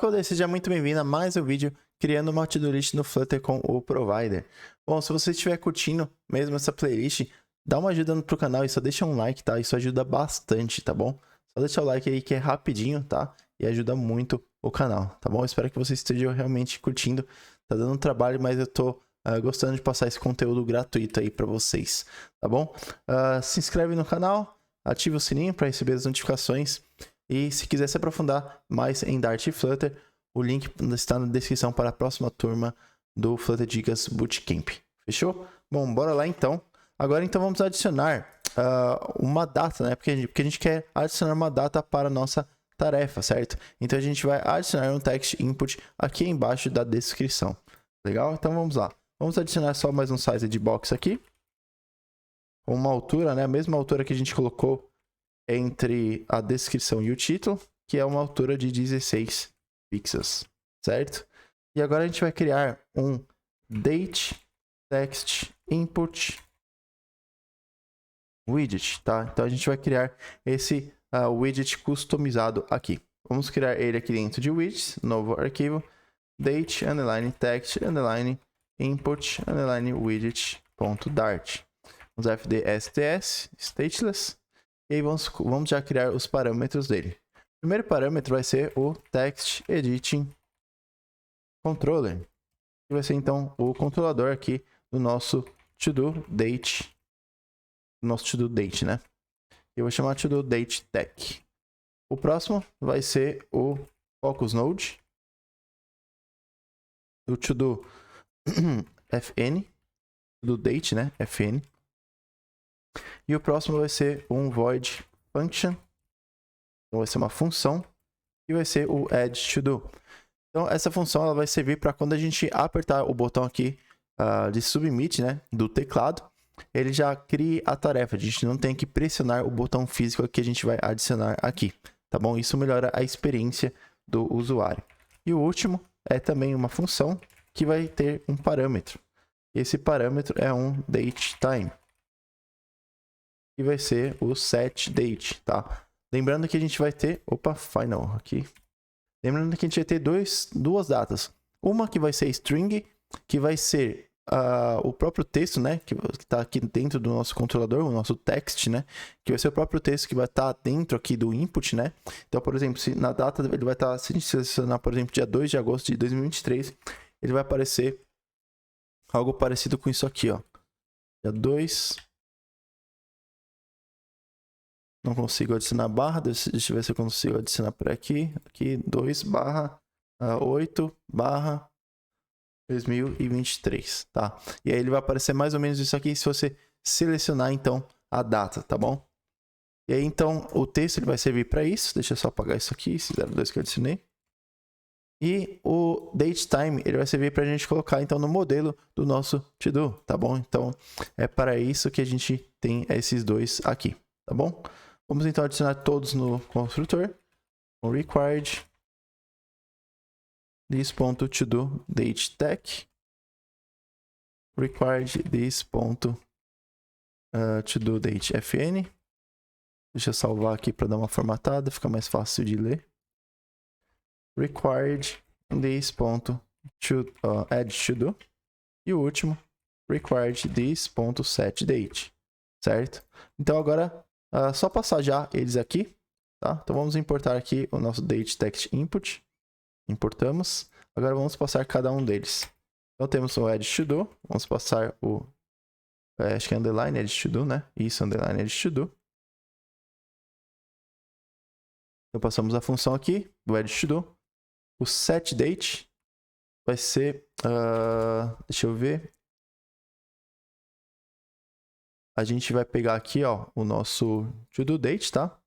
Coder, seja muito bem-vindo a mais um vídeo criando uma to-do list no Flutter com o Provider. Bom, se você estiver curtindo mesmo essa playlist, dá uma ajuda pro canal e só deixa um like, tá? Isso ajuda bastante, tá bom? Só deixa o like aí que é rapidinho, tá? E ajuda muito o canal, tá bom? Eu espero que você esteja realmente curtindo. Tá dando trabalho, mas eu tô gostando de passar esse conteúdo gratuito aí pra vocês, tá bom? Se inscreve no canal, ativa o sininho para receber as notificações. E se quiser se aprofundar mais em Dart e Flutter, o link está na descrição para a próxima turma do Flutter Dicas Bootcamp. Fechou? Bom, bora lá então. Agora então vamos adicionar uma data, né? Porque a gente quer adicionar uma data para a nossa tarefa, certo? Então a gente vai adicionar um text input aqui embaixo da descrição. Legal? Então vamos lá. Vamos adicionar só mais um size de box aqui. Uma altura, né? A mesma altura que a gente colocou entre a descrição e o título, que é uma altura de 16 pixels, certo? E agora a gente vai criar um date text input widget, tá? Então a gente vai criar esse widget customizado aqui. Vamos criar ele aqui dentro de widgets, novo arquivo, date underline text underline input underline widget.dart. Vamos fdsts stateless. E aí vamos já criar os parâmetros dele. O primeiro parâmetro vai ser o Text Editing Controller, que vai ser então o controlador aqui do nosso to-do date, né? Eu vou chamar to-do date tech. O próximo vai ser o Focus Node, o to-do fn, to-do date, né? fn. E o próximo vai ser um void function. Então vai ser uma função e vai ser o add to do. Então essa função ela vai servir para quando a gente apertar o botão aqui de submit, né, do teclado, ele já cria a tarefa. A gente não tem que pressionar o botão físico que a gente vai adicionar aqui, tá bom? Isso melhora a experiência do usuário. E o último é também uma função que vai ter um parâmetro. Esse parâmetro é um datetime. E vai ser o setDate, tá? Lembrando que a gente vai ter... Opa, final aqui. Lembrando que a gente vai ter duas datas. Uma que vai ser string, que vai ser o próprio texto, né? Que está aqui dentro do nosso controlador, o nosso text, né? Que vai ser o próprio texto que vai estar dentro aqui do input, né? Então, por exemplo, se na data ele vai estar... Se a gente selecionar, por exemplo, dia 2 de agosto de 2023, ele vai aparecer algo parecido com isso aqui, ó. Dia 2... Não consigo adicionar barra, deixa eu ver se eu consigo adicionar por aqui. Aqui, 2/8/2023, tá? E aí ele vai aparecer mais ou menos isso aqui se você selecionar, então, a data, tá bom? E aí, então, o texto ele vai servir para isso. Deixa eu só apagar isso aqui, esse 02 que eu adicionei. E o datetime, ele vai servir para a gente colocar, então, no modelo do nosso to-do, tá bom? Então, é para isso que a gente tem esses dois aqui, tá bom? Vamos então adicionar todos no construtor. O required this.todo date tech. Required this.todo date fn. Deixa eu salvar aqui para dar uma formatada, fica mais fácil de ler. Required this.add todo. E o último, required this.setDate, certo? Então agora só passar já eles aqui, tá? Então vamos importar aqui o nosso date text input. Importamos. Agora vamos passar cada um deles. Então temos o add to do. Vamos passar o... acho que é underline add to do, né? Isso, underline add to do. Então passamos a função aqui do add to do. O setDate vai ser... deixa eu ver. A gente vai pegar aqui, ó, o nosso to-do date, tá?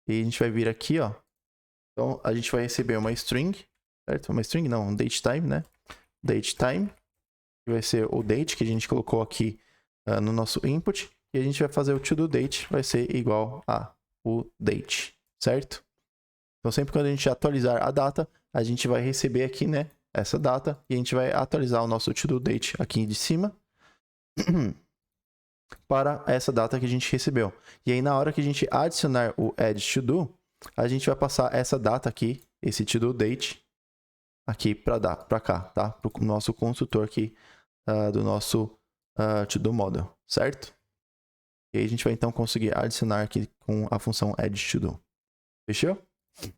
E a gente vai vir aqui, ó. Então, a gente vai receber uma string, certo? Uma string, não, um datetime, né? Datetime, que vai ser o date que a gente colocou aqui no nosso input. E a gente vai fazer o to-do date, vai ser igual a o date, certo? Então, sempre quando a gente atualizar a data, a gente vai receber aqui, né? Essa data. E a gente vai atualizar o nosso to-do date aqui de cima. Para essa data que a gente recebeu. E aí, na hora que a gente adicionar o add to do, a gente vai passar essa data aqui esse to-do date aqui para cá, tá? Para o nosso construtor aqui do nosso to-do model, certo? E aí a gente vai então conseguir adicionar aqui com a função add to-do. Fechou?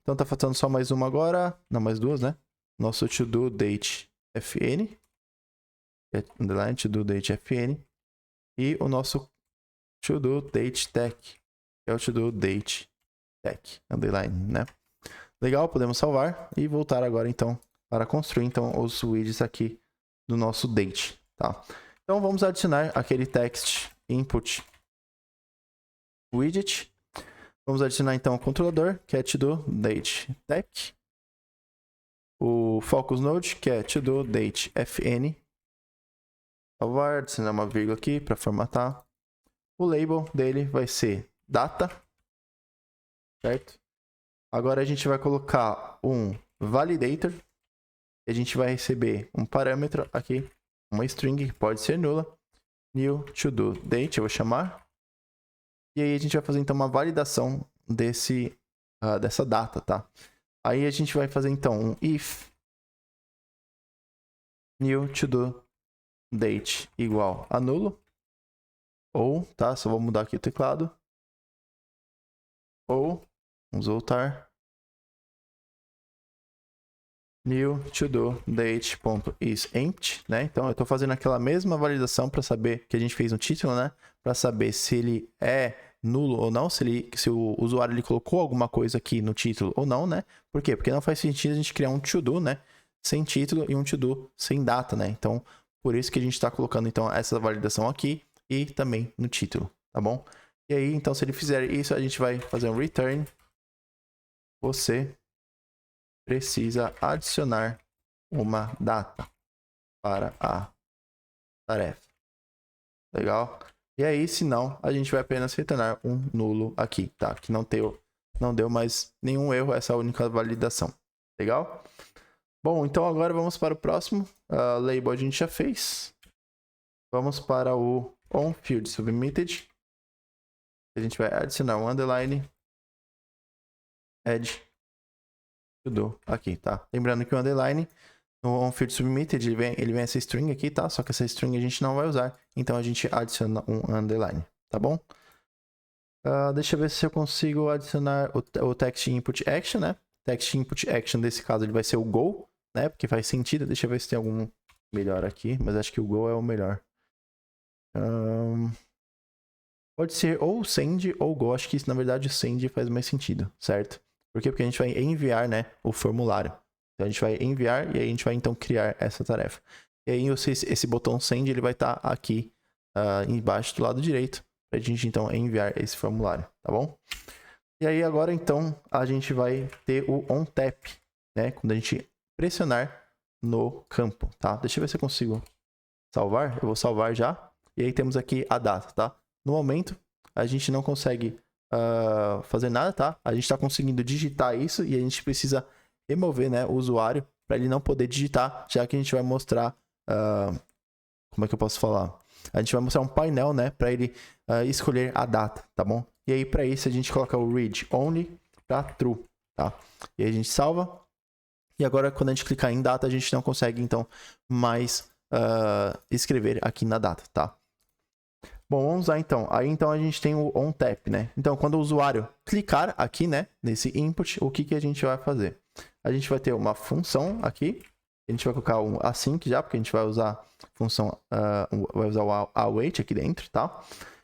Então tá faltando só mais uma agora, não, mais duas, né? Nosso to-do date fn, underline to-do date fn, e o nosso to-do date tech, que é o to-do date tech, underline, né? Legal, podemos salvar e voltar agora então para construir então os widgets aqui do nosso date, tá? Então vamos adicionar aquele text input widget. Vamos adicionar então o controlador, que é to-do date tech. O focus node, que é to-do date fn. Salvar, adicionar uma vírgula aqui para formatar. O label dele vai ser data, certo? Agora a gente vai colocar um validator. E a gente vai receber um parâmetro aqui, uma string que pode ser nula. New to-do date, eu vou chamar. E aí a gente vai fazer então uma validação dessa data, tá? Aí a gente vai fazer então um if new to-do date igual a nulo. Ou, tá? Só vou mudar aqui o teclado. Ou, vamos voltar. New to-do date.isEmpty, né? Então eu estou fazendo aquela mesma validação para saber que a gente fez no título, né? Para saber se ele é nulo ou não, se o usuário ele colocou alguma coisa aqui no título ou não, né? Por quê? Porque não faz sentido a gente criar um to-do, né? Sem título e um to-do sem data, né? Então, por isso que a gente está colocando então essa validação aqui e também no título, tá bom? E aí, então, se ele fizer isso, a gente vai fazer um return. Você precisa adicionar uma data para a tarefa. Legal? E aí, se não, a gente vai apenas retornar um nulo aqui, tá? Que não deu mais nenhum erro, essa única validação. Legal? Bom, então agora vamos para o próximo. Label a gente já fez. Vamos para o onField submitted. A gente vai adicionar um underline add to-do aqui, tá? Lembrando que o underline no onField submitted ele vem essa string aqui, tá? Só que essa string a gente não vai usar, então a gente adiciona um underline, tá bom? Deixa eu ver se eu consigo adicionar o text input action, né? Text input action nesse caso ele vai ser o go, né? Porque faz sentido. Deixa eu ver se tem algum melhor aqui, mas acho que o go é o melhor. Pode ser ou send ou go. Acho que na verdade o send faz mais sentido, certo? Por quê? Porque a gente vai enviar, né, o formulário. Então a gente vai enviar e aí a gente vai então criar essa tarefa. E aí esse botão send ele vai estar aqui embaixo do lado direito para a gente então enviar esse formulário, tá bom? E aí agora então a gente vai ter o onTap, né, quando a gente pressionar no campo, tá? Deixa eu ver se eu consigo salvar. Eu vou salvar já. E aí temos aqui a data, tá? No momento a gente não consegue fazer nada, tá? A gente está conseguindo digitar isso e a gente precisa remover, né, o usuário para ele não poder digitar, já que a gente vai mostrar, como é que eu posso falar? A gente vai mostrar um painel, né, para ele escolher a data, tá bom? E aí para isso a gente coloca o read only para true, tá? E aí a gente salva. E agora quando a gente clicar em data a gente não consegue então mais escrever aqui na data, tá? Bom, vamos lá então. Aí então a gente tem o onTap, né? Então quando o usuário clicar aqui, né, nesse input, o que a gente vai fazer? A gente vai ter uma função aqui. A gente vai colocar um async já, porque a gente vai usar a função, vai usar o await aqui dentro, tá?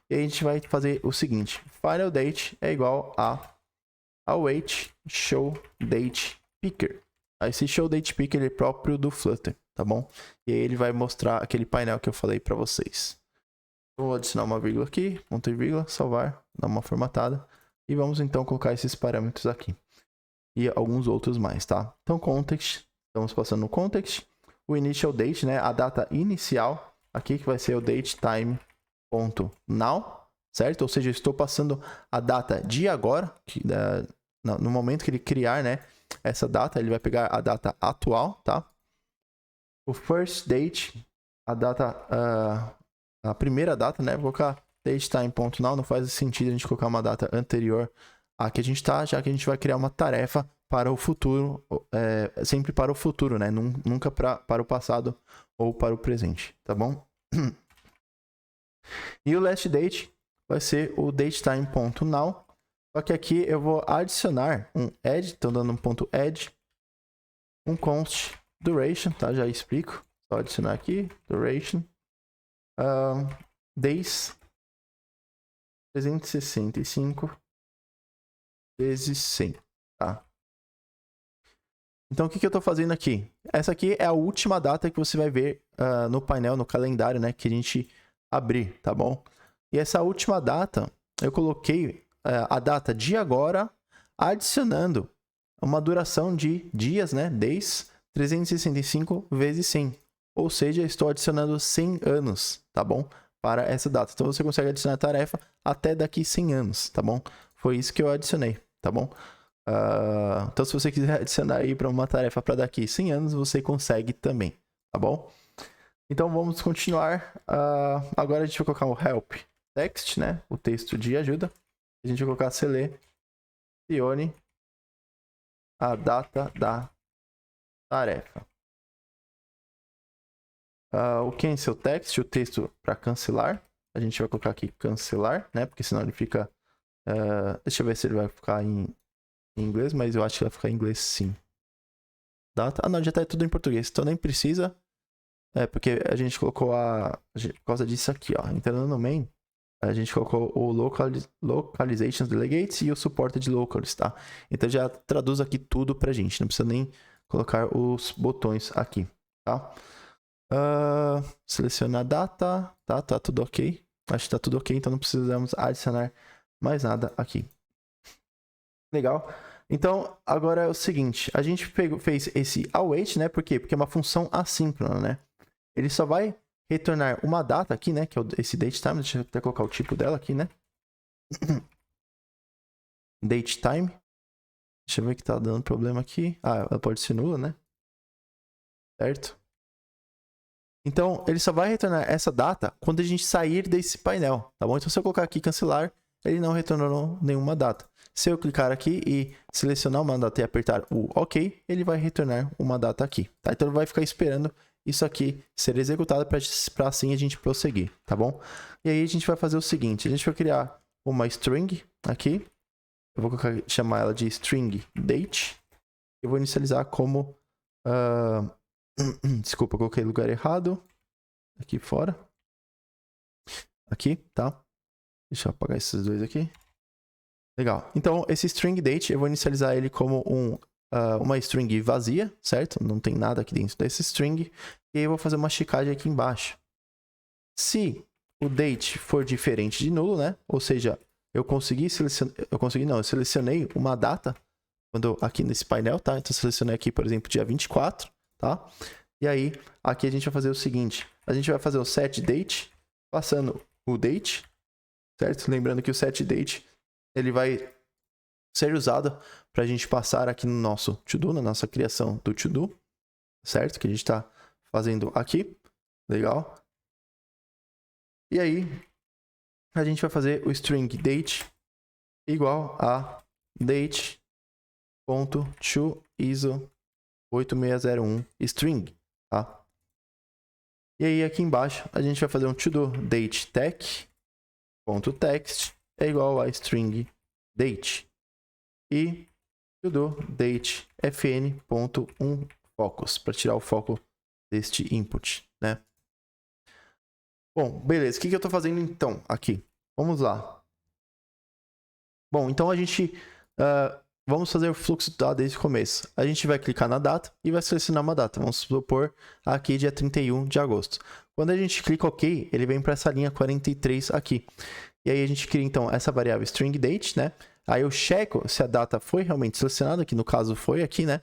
E aí a gente vai fazer o seguinte: final date é igual a await show date picker. Esse show date picker é próprio do Flutter, tá bom? E aí ele vai mostrar aquele painel que eu falei para vocês. Vou adicionar uma vírgula aqui, ponto e vírgula, salvar, dar uma formatada. E vamos então colocar esses parâmetros aqui. E alguns outros mais, tá? Então, context, estamos passando no context. O initial date, né? A data inicial, aqui que vai ser o datetime.now, certo? Ou seja, eu estou passando a data de agora, no momento que ele criar, né, essa data, ele vai pegar a data atual, tá? O first date, a data... a primeira data, né? Vou colocar datetime.now, não faz sentido a gente colocar uma data anterior a que a gente tá, já que a gente vai criar uma tarefa para o futuro, sempre para o futuro, né? Nunca para o passado ou para o presente, tá bom? E o last date vai ser o datetime.now. Só que aqui eu vou adicionar um add, então dando um ponto add, um const duration, tá? Já explico. Só adicionar aqui, duration, days 365 vezes 100, tá? Então o que eu tô fazendo aqui? Essa aqui é a última data que você vai ver no painel, no calendário, né? Que a gente abrir, tá bom? E essa última data, eu coloquei a data de agora, adicionando uma duração de dias, né? Days 365 vezes 100. Ou seja, estou adicionando 100 anos, tá bom? Para essa data. Então você consegue adicionar a tarefa até daqui 100 anos, tá bom? Foi isso que eu adicionei, tá bom? Então se você quiser adicionar aí para uma tarefa para daqui 100 anos, você consegue também, tá bom? Então vamos continuar. Agora a gente vai colocar o help text, né? O texto de ajuda. A gente vai colocar selecione a data da tarefa. O cancel text, o texto para cancelar. A gente vai colocar aqui cancelar, né? Porque senão ele fica... deixa eu ver se ele vai ficar em inglês, mas eu acho que vai ficar em inglês sim. Data. Não, já tá tudo em português, então nem precisa. Porque a gente colocou por causa disso aqui, ó. Entrando no main, a gente colocou o localizations delegates e o supported locals, tá? Então já traduz aqui tudo pra gente, não precisa nem colocar os botões aqui, tá? Selecionar data, tá tudo ok. Acho que tá tudo ok, então não precisamos adicionar mais nada aqui. Legal. Então, agora é o seguinte, a gente fez esse await, né? Por quê? Porque é uma função assíncrona, né? Ele só vai retornar uma data aqui, né? Que é esse datetime. Deixa eu até colocar o tipo dela aqui, né? Datetime. Deixa eu ver que tá dando problema aqui. Ela pode ser nula, né? Certo? Então, ele só vai retornar essa data quando a gente sair desse painel, tá bom? Então, se eu colocar aqui cancelar, ele não retornou nenhuma data. Se eu clicar aqui e selecionar uma data e apertar o OK, ele vai retornar uma data aqui, tá? Então, ele vai ficar esperando isso aqui ser executado para assim a gente prosseguir, tá bom? E aí, a gente vai fazer o seguinte, a gente vai criar uma string aqui. Eu vou chamar ela de string date. Eu vou inicializar como... Desculpa, eu coloquei lugar errado. Aqui fora. Aqui, tá? Deixa eu apagar esses dois aqui. Legal. Então, esse string date, eu vou inicializar ele como uma string vazia, certo? Não tem nada aqui dentro desse string. E aí eu vou fazer uma checagem aqui embaixo. Se o date for diferente de nulo, né? Ou seja, eu selecionei uma data aqui nesse painel, tá? Então, eu selecionei aqui, por exemplo, dia 24, tá? E aí, aqui a gente vai fazer o seguinte. A gente vai fazer o setDate, passando o date, certo? Lembrando que o setDate, ele vai ser usado para a gente passar aqui no nosso to-do, na nossa criação do to-do, certo? Que a gente está fazendo aqui. Legal. E aí, a gente vai fazer o string date igual a date.toISO8601 string, tá? E aí aqui embaixo a gente vai fazer um to-do date tech.text é igual a string date e to-do date fn.onFocus para tirar o foco deste input, né? Bom, beleza. O que eu estou fazendo então aqui? Vamos lá. Bom, então a gente vamos fazer o fluxo desde o começo. A gente vai clicar na data e vai selecionar uma data. Vamos supor aqui dia 31 de agosto. Quando a gente clica OK, ele vem para essa linha 43 aqui. E aí a gente cria então essa variável string date, né? Aí eu checo se a data foi realmente selecionada, que no caso foi aqui, né?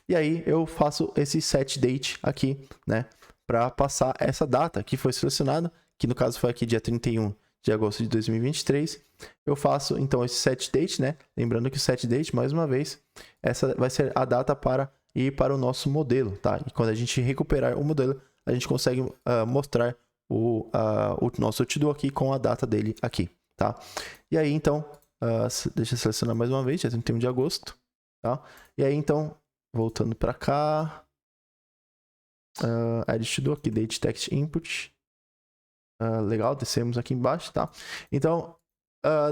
E aí eu faço esse setDate aqui, né? Para passar essa data que foi selecionada, que no caso foi aqui dia 31 de agosto de 2023. Eu faço então esse setDate, né? Lembrando que o setDate, mais uma vez, essa vai ser a data para ir para o nosso modelo, tá? E quando a gente recuperar o modelo, a gente consegue mostrar o nosso to-do aqui com a data dele aqui, tá? E aí então, deixa eu selecionar mais uma vez, dia 31 de agosto. tá? E aí, então, voltando para cá, edit to do aqui, date text input. Legal, descemos aqui embaixo, tá? Então,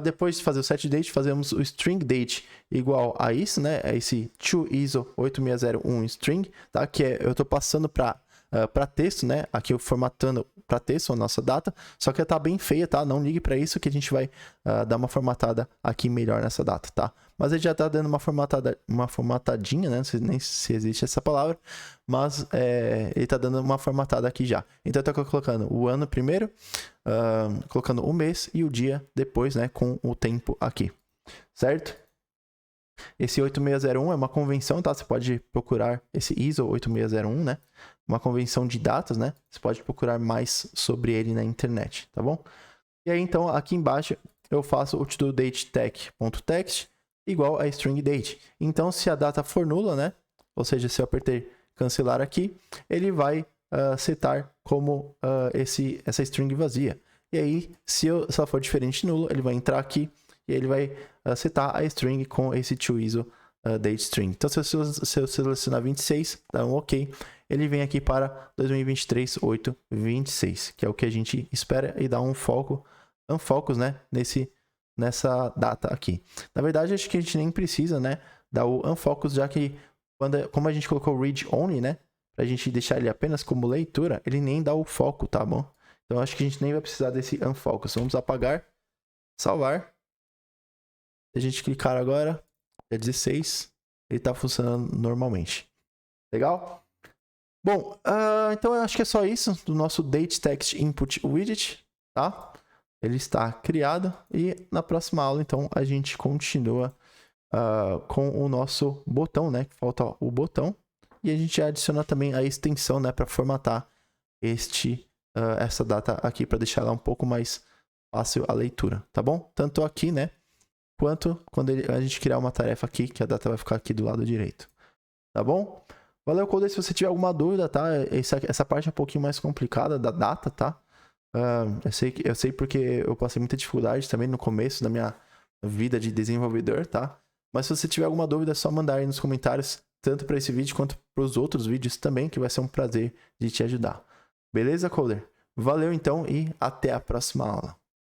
depois de fazer o set date, fazemos o string date igual a isso, né? É esse toISO 8601 string, tá? Que eu tô passando para texto, né? Aqui eu formatando para texto a nossa data, só que ela tá bem feia, tá? Não ligue para isso que a gente vai dar uma formatada aqui melhor nessa data, tá? Mas ele já tá dando uma formatadinha, né? Não sei nem se existe essa palavra, mas ele tá dando uma formatada aqui já. Então eu tô colocando o ano primeiro, colocando o mês e o dia depois, né? Com o tempo aqui, certo? Esse 8601 é uma convenção, tá? Você pode procurar esse ISO 8601, né? Uma convenção de datas, né? Você pode procurar mais sobre ele na internet, tá bom? E aí, então, aqui embaixo, eu faço o toDateTech.text igual a string date. Então, se a data for nula, né? Ou seja, se eu apertei cancelar aqui, ele vai setar como essa string vazia. E aí, se ela for diferente de nulo, ele vai entrar aqui e ele vai setar a string com esse toISO date string. Então, se eu selecionar 26, dá um OK, ele vem aqui para 2023/8/26, que é o que a gente espera e dá um unfocus, né, nessa data aqui. Na verdade, acho que a gente nem precisa, né, dar o unfocus, já que como a gente colocou read only, né, pra gente deixar ele apenas como leitura, ele nem dá o foco, tá bom? Então, acho que a gente nem vai precisar desse unfocus. Vamos apagar, salvar. Se a gente clicar agora, é 16, ele está funcionando normalmente. Legal? Bom, então eu acho que é só isso do nosso Date Text Input Widget, tá? Ele está criado e na próxima aula, então, a gente continua com o nosso botão, né? Falta o botão. E a gente adiciona também a extensão, né? Para formatar essa data aqui, para deixar ela um pouco mais fácil a leitura, tá bom? Tanto aqui, né? Quanto quando a gente criar uma tarefa aqui, que a data vai ficar aqui do lado direito. Tá bom? Valeu, Coder. Se você tiver alguma dúvida, tá? Essa parte é um pouquinho mais complicada da data, tá? Eu sei porque eu passei muita dificuldade também no começo da minha vida de desenvolvedor, tá? Mas se você tiver alguma dúvida, é só mandar aí nos comentários, tanto para esse vídeo quanto para os outros vídeos também, que vai ser um prazer de te ajudar. Beleza, Coder? Valeu então e até a próxima aula.